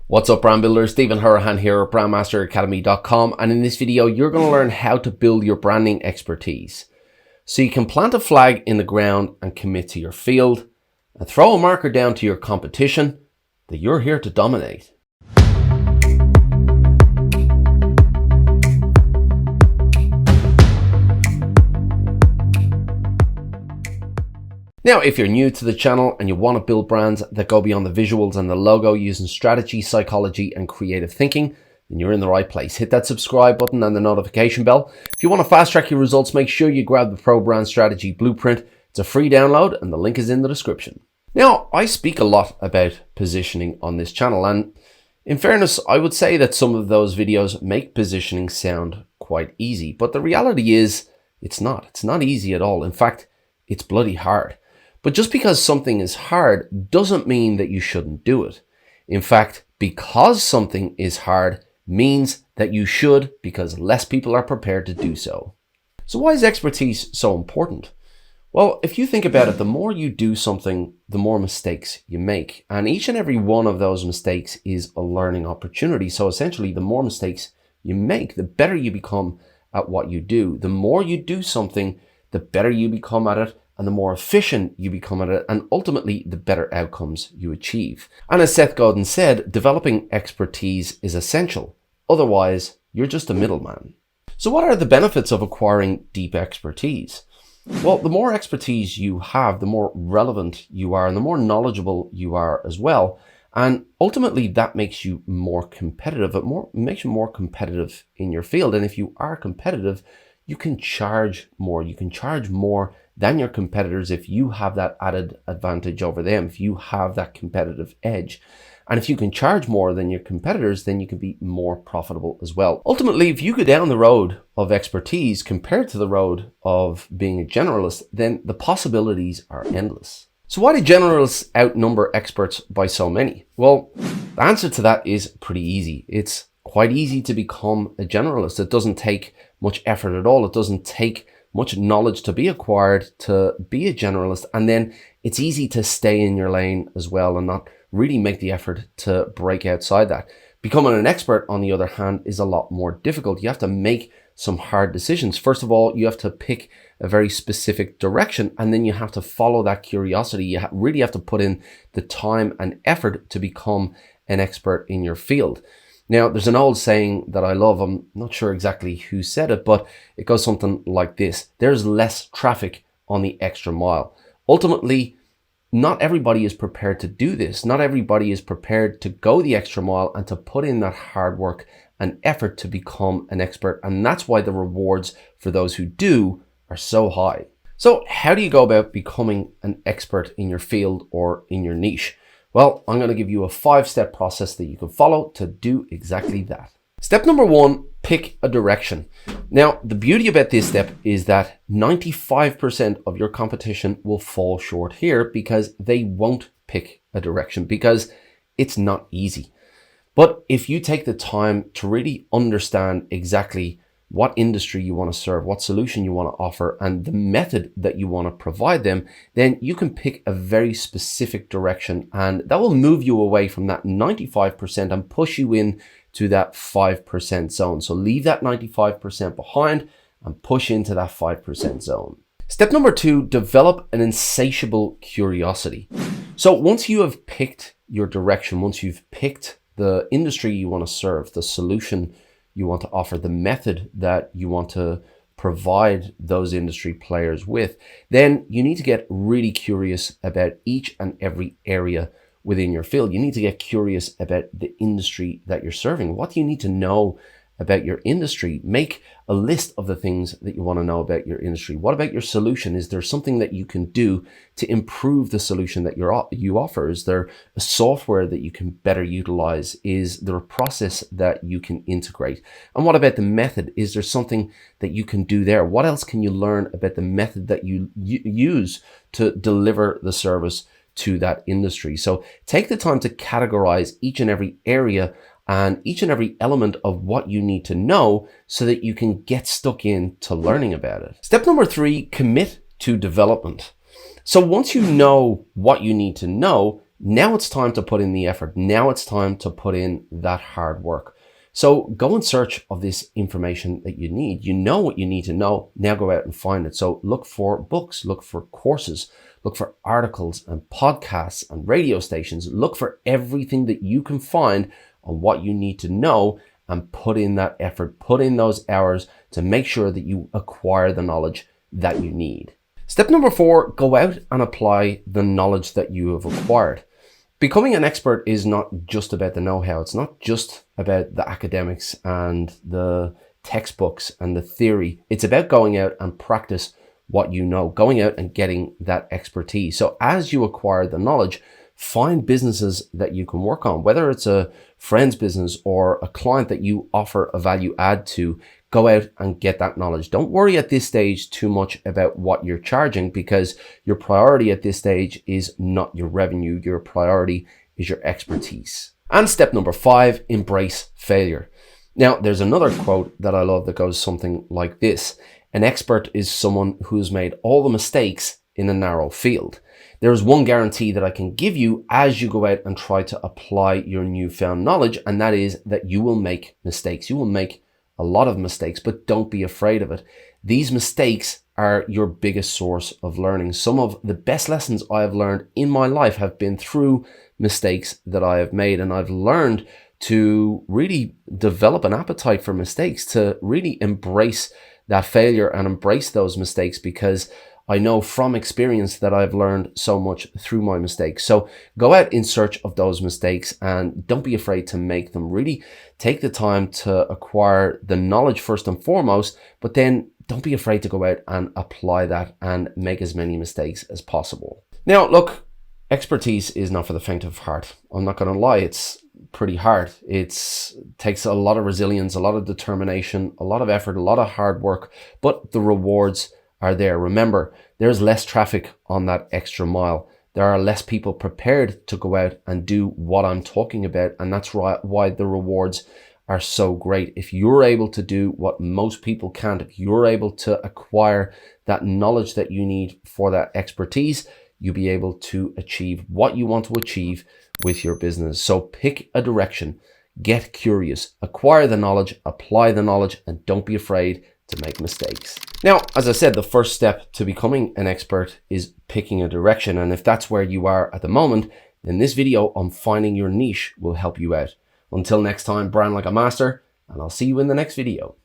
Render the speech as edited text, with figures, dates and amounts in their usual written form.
What's up, brand builders? Stephen Hurahan here at BrandMasterAcademy.com, and in this video you're going to learn how to build your branding expertise so you can plant a flag in the ground and commit to your field and throw a marker down to your competition that you're here to dominate. Now, if you're new to the channel and you want to build brands that go beyond the visuals and the logo using strategy, psychology, and creative thinking, then you're in the right place. Hit that subscribe button and the notification bell. If you want to fast track your results, make sure you grab the Pro Brand Strategy Blueprint. It's a free download and the link is in the description. Now, I speak a lot about positioning on this channel, and in fairness, I would say that some of those videos make positioning sound quite easy, but the reality is it's not. It's not easy at all. In fact, it's bloody hard. But just because something is hard doesn't mean that you shouldn't do it. In fact, because something is hard means that you should, because less people are prepared to do so. So why is expertise so important? Well, if you think about it, the more you do something, the more mistakes you make. And each and every one of those mistakes is a learning opportunity. So essentially, the more mistakes you make, the better you become at what you do. The more you do something, the better you become at it, and the more efficient you become at it, and ultimately the better outcomes you achieve. And as Seth Godin said, developing expertise is essential. Otherwise, you're just a middleman. So what are the benefits of acquiring deep expertise? Well, the more expertise you have, the more relevant you are, and the more knowledgeable you are as well. And ultimately, that makes you more competitive. It makes you more competitive in your field. And if you are competitive, you can charge more. You can charge more than your competitors if you have that added advantage over them, if you have that competitive edge. And if you can charge more than your competitors, then you can be more profitable as well. Ultimately, if you go down the road of expertise compared to the road of being a generalist, then the possibilities are endless. So why do generalists outnumber experts by so many? Well, the answer to that is pretty easy. It's quite easy to become a generalist. It doesn't take much effort at all. It doesn't take much knowledge to be acquired to be a generalist, and then it's easy to stay in your lane as well and not really make the effort to break outside that. Becoming an expert, on the other hand, is a lot more difficult. You have to make some hard decisions. First of all, you have to pick a very specific direction, and then you have to follow that curiosity. You really have to put in the time and effort to become an expert in your field. Now, there's an old saying that I love. I'm not sure exactly who said it, but it goes something like this. There's less traffic on the extra mile. Ultimately, not everybody is prepared to do this. Not everybody is prepared to go the extra mile and to put in that hard work and effort to become an expert. And that's why the rewards for those who do are so high. So how do you go about becoming an expert in your field or in your niche? Well, I'm going to give you a 5-step process that you can follow to do exactly that. Step number 1, pick a direction. Now, the beauty about this step is that 95% of your competition will fall short here because they won't pick a direction, because it's not easy. But if you take the time to really understand exactly what industry you want to serve, what solution you want to offer, and the method that you want to provide them, then you can pick a very specific direction, and that will move you away from that 95% and push you in to that 5% zone. So leave that 95% behind and push into that 5% zone. Step number 2, develop an insatiable curiosity. So once you have picked your direction, once you've picked the industry you want to serve, the solution you want to offer, the method that you want to provide those industry players with, then you need to get really curious about each and every area within your field. You need to get curious about the industry that you're serving. What do you need to know about your industry? Make a list of the things that you want to know about your industry. What about your solution? Is there something that you can do to improve the solution that you offer? Is there a software that you can better utilize? Is there a process that you can integrate? And what about the method? Is there something that you can do there? What else can you learn about the method that you use to deliver the service to that industry? So take the time to categorize each and every area and each and every element of what you need to know so that you can get stuck into learning about it. Step number 3, commit to development. So once you know what you need to know, Now it's time to put in the effort. Now it's time to put in that hard work. So go in search of this information that you need. You know what you need to know. Now go out and find it. So look for books, look for courses, look for articles and podcasts and radio stations. Look for everything that you can find on what you need to know and put in that effort, put in those hours to make sure that you acquire the knowledge that you need. Step number 4, go out and apply the knowledge that you have acquired. Becoming an expert is not just about the know-how. It's not just about the academics and the textbooks and the theory. It's about going out and practice what you know, going out and getting that expertise. So as you acquire the knowledge, find businesses that you can work on, whether it's a friend's business or a client that you offer a value add to. Go out and get that knowledge. Don't worry at this stage too much about what you're charging, because your priority at this stage is not your revenue. Your priority is your expertise. And step number 5, embrace failure. Now, there's another quote that I love that goes something like this. An expert is someone who's made all the mistakes in a narrow field. There is one guarantee that I can give you as you go out and try to apply your newfound knowledge, and that is that you will make mistakes. You will make a lot of mistakes, but don't be afraid of it. These mistakes are your biggest source of learning. Some of the best lessons I have learned in my life have been through mistakes that I have made, and I've learned to really develop an appetite for mistakes, to really embrace that failure and embrace those mistakes, because I know from experience that I've learned so much through my mistakes. So go out in search of those mistakes and don't be afraid to make them. Really take the time to acquire the knowledge first and foremost, but then don't be afraid to go out and apply that and make as many mistakes as possible. Now, look, expertise is not for the faint of heart. I'm not going to lie, it's pretty hard. It takes a lot of resilience, a lot of determination, a lot of effort, a lot of hard work, but the rewards are there. Remember, there's less traffic on that extra mile. There are less people prepared to go out and do what I'm talking about, and that's why the rewards are so great. If you're able to do what most people can't, if you're able to acquire that knowledge that you need for that expertise, you'll be able to achieve what you want to achieve with your business. So pick a direction, get curious, acquire the knowledge, apply the knowledge, and don't be afraid to make mistakes. Now, as I said, the first step to becoming an expert is picking a direction. And if that's where you are at the moment, then this video on finding your niche will help you out. Until next time, brand like a master, and I'll see you in the next video.